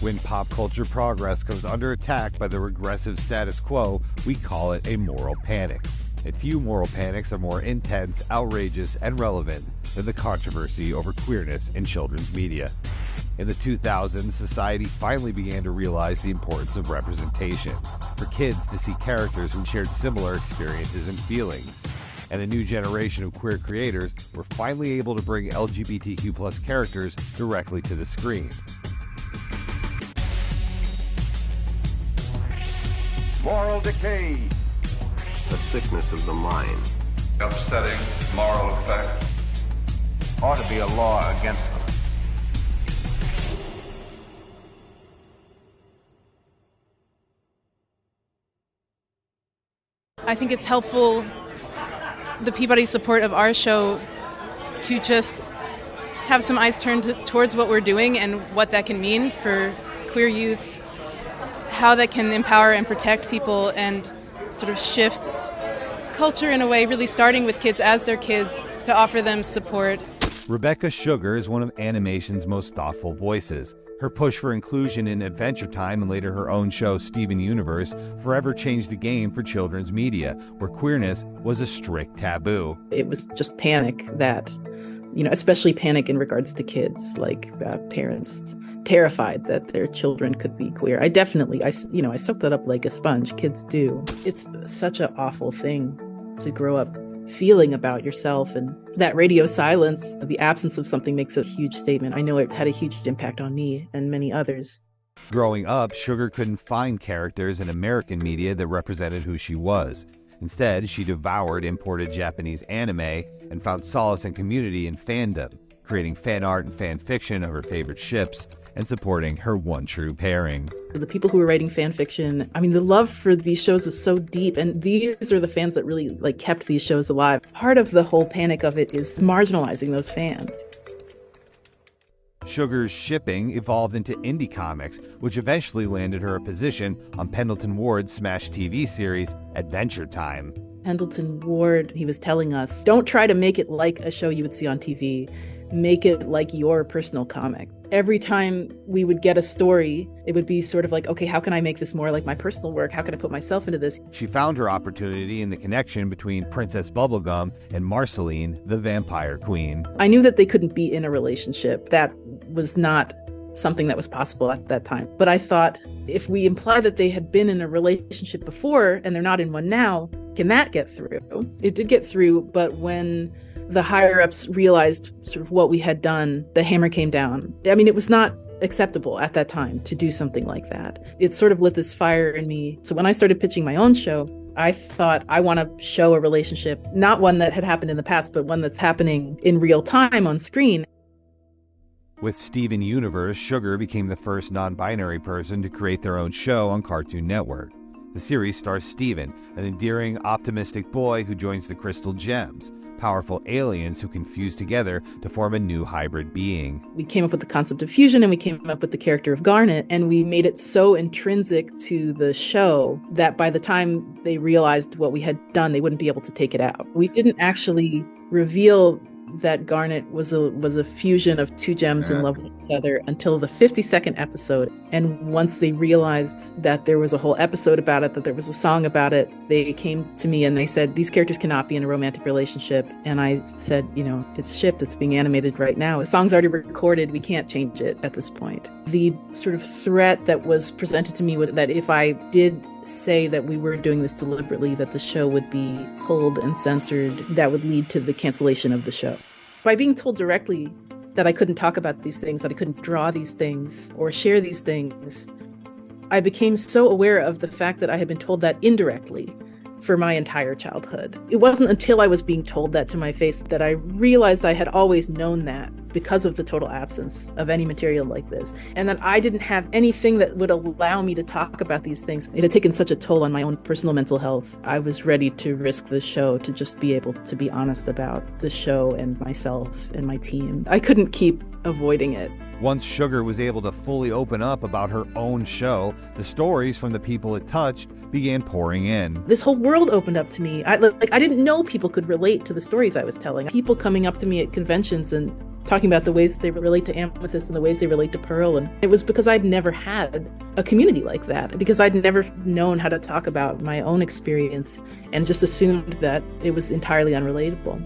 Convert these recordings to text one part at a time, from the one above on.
When pop culture progress comes under attack by the regressive status quo, we call it a moral panic. And few moral panics are more intense, outrageous, and relevant than the controversy over queerness in children's media. In the 2000s, society finally began to realize the importance of representation, for kids to see characters who shared similar experiences and feelings. And a new generation of queer creators were finally able to bring LGBTQ+ characters directly to the screen. Moral decay. The sickness of the mind. Upsetting moral effect. Ought to be a law against them. I think it's helpful, the Peabody support of our show, to just have some eyes turned towards what we're doing and what that can mean for queer youth, how that can empower and protect people and sort of shift culture in a way, really starting with kids as they're kids, to offer them support. Rebecca Sugar is one of animation's most thoughtful voices. Her push for inclusion in Adventure Time and later her own show, Steven Universe, forever changed the game for children's media, where queerness was a strict taboo. It was just panic that, especially panic in regards to kids, like parents terrified that their children could be queer. I soaked that up like a sponge. Kids do. It's such an awful thing to grow up feeling about yourself, and that radio silence, the absence of something, makes a huge statement. I know it had a huge impact on me and many others. Growing up, Sugar couldn't find characters in American media that represented who she was. Instead, she devoured imported Japanese anime and found solace and community in fandom, creating fan art and fan fiction of her favorite ships and supporting her one true pairing. The people who were writing fan fiction, the love for these shows was so deep, and these are the fans that really kept these shows alive. Part of the whole panic of it is marginalizing those fans. Sugar's shipping evolved into indie comics, which eventually landed her a position on Pendleton Ward's smash TV series, Adventure Time. Pendleton Ward, he was telling us, don't try to make it like a show you would see on TV. Make it like your personal comic. Every time we would get a story, it would be sort of like, okay, how can I make this more like my personal work? How can I put myself into this? She found her opportunity in the connection between Princess Bubblegum and Marceline, the Vampire Queen. I knew that they couldn't be in a relationship. That was not something that was possible at that time. But I thought, if we imply that they had been in a relationship before and they're not in one now, can that get through? It did get through, but when the higher-ups realized sort of what we had done, the hammer came down. It was not acceptable at that time to do something like that. It sort of lit this fire in me. So when I started pitching my own show, I thought, I want to show a relationship, not one that had happened in the past, but one that's happening in real time on screen. With Steven Universe, Sugar became the first non-binary person to create their own show on Cartoon Network. The series stars Steven, an endearing, optimistic boy who joins the Crystal Gems, powerful aliens who can fuse together to form a new hybrid being. We came up with the concept of fusion, and we came up with the character of Garnet, and we made it so intrinsic to the show that by the time they realized what we had done, they wouldn't be able to take it out. We didn't actually reveal that Garnet was a fusion of two gems in love with each other until the 52nd episode. And once they realized that there was a whole episode about it, that there was a song about it, they came to me and they said, these characters cannot be in a romantic relationship. And I said, it's shipped, it's being animated right now. The song's already recorded, we can't change it at this point. The sort of threat that was presented to me was that if I did say that we were doing this deliberately, that the show would be pulled and censored, that would lead to the cancellation of the show. By being told directly that I couldn't talk about these things, that I couldn't draw these things or share these things, I became so aware of the fact that I had been told that indirectly for my entire childhood. It wasn't until I was being told that to my face that I realized I had always known that because of the total absence of any material like this, and that I didn't have anything that would allow me to talk about these things. It had taken such a toll on my own personal mental health. I was ready to risk the show to just be able to be honest about the show and myself and my team. I couldn't keep avoiding it. Once Sugar was able to fully open up about her own show, the stories from the people it touched began pouring in. This whole world opened up to me. I didn't know people could relate to the stories I was telling. People coming up to me at conventions and talking about the ways they relate to Amethyst and the ways they relate to Pearl. And it was because I'd never had a community like that, because I'd never known how to talk about my own experience and just assumed that it was entirely unrelatable.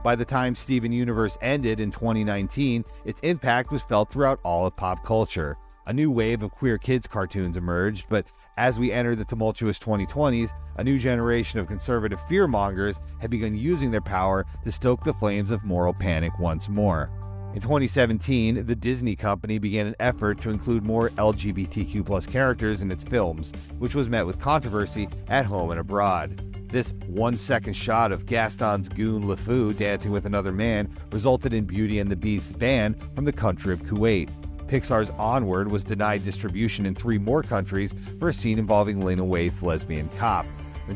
By the time Steven Universe ended in 2019, its impact was felt throughout all of pop culture. A new wave of queer kids cartoons emerged, but as we entered the tumultuous 2020s, a new generation of conservative fearmongers had begun using their power to stoke the flames of moral panic once more. In 2017, the Disney company began an effort to include more LGBTQ+ characters in its films, which was met with controversy at home and abroad. This 1-second shot of Gaston's goon LeFou dancing with another man resulted in Beauty and the Beast's ban from the country of Kuwait. Pixar's Onward was denied distribution in 3 more countries for a scene involving Lena Waithe's lesbian cop.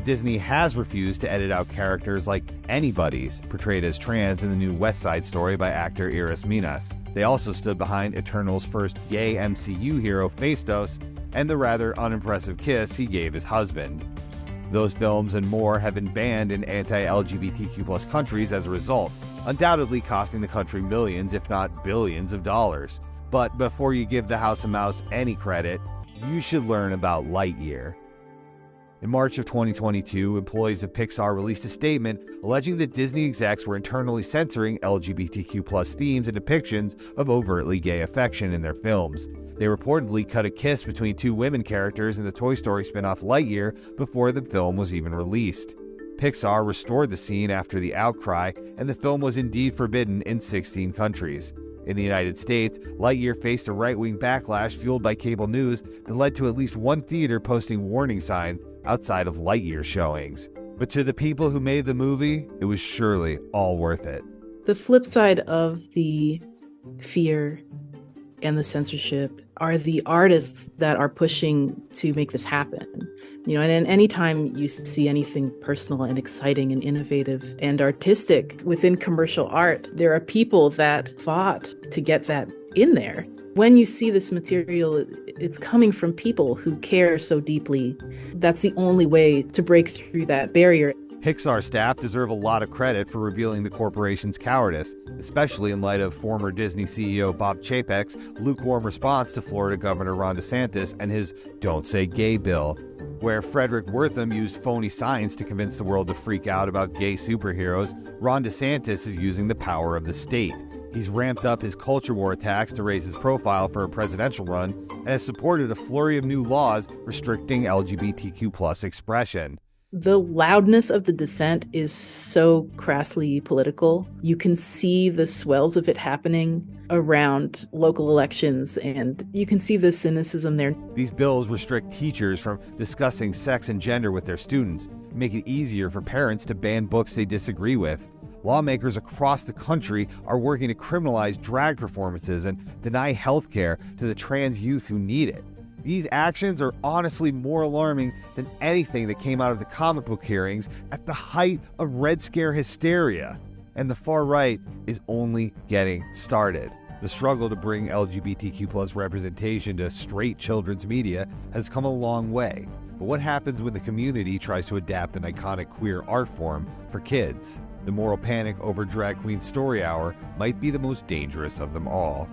Disney has refused to edit out characters like Anybody's, portrayed as trans in the new West Side Story by actor Iris Minas. They also stood behind Eternal's first gay MCU hero, Phastos, and the rather unimpressive kiss he gave his husband. Those films and more have been banned in anti-LGBTQ+ countries as a result, undoubtedly costing the country millions, if not billions of dollars. But before you give the House of Mouse any credit, you should learn about Lightyear. In March of 2022, employees of Pixar released a statement alleging that Disney execs were internally censoring LGBTQ+ themes and depictions of overtly gay affection in their films. They reportedly cut a kiss between 2 women characters in the Toy Story spin-off Lightyear before the film was even released. Pixar restored the scene after the outcry, and the film was indeed forbidden in 16 countries. In the United States, Lightyear faced a right-wing backlash fueled by cable news that led to at least one theater posting warning signs outside of Lightyear showings. But to the people who made the movie, it was surely all worth it. The flip side of the fear and the censorship are the artists that are pushing to make this happen. You know, and anytime you see anything personal and exciting and innovative and artistic within commercial art, there are people that fought to get that in there. When you see this material, it's coming from people who care so deeply. That's the only way to break through that barrier. Pixar staff deserve a lot of credit for revealing the corporation's cowardice, especially in light of former Disney CEO Bob Chapek's lukewarm response to Florida Governor Ron DeSantis and his Don't Say Gay bill, where Frederick Wortham used phony science to convince the world to freak out about gay superheroes. Ron DeSantis is using the power of the state. He's ramped up his culture war attacks to raise his profile for a presidential run and has supported a flurry of new laws restricting LGBTQ+ expression. The loudness of the dissent is so crassly political. You can see the swells of it happening around local elections, and you can see the cynicism there. These bills restrict teachers from discussing sex and gender with their students, make it easier for parents to ban books they disagree with. Lawmakers across the country are working to criminalize drag performances and deny health care to the trans youth who need it. These actions are honestly more alarming than anything that came out of the comic book hearings at the height of Red Scare hysteria. And the far right is only getting started. The struggle to bring LGBTQ+ representation to straight children's media has come a long way. But what happens when the community tries to adapt an iconic queer art form for kids? The moral panic over Drag Queen Story Hour might be the most dangerous of them all.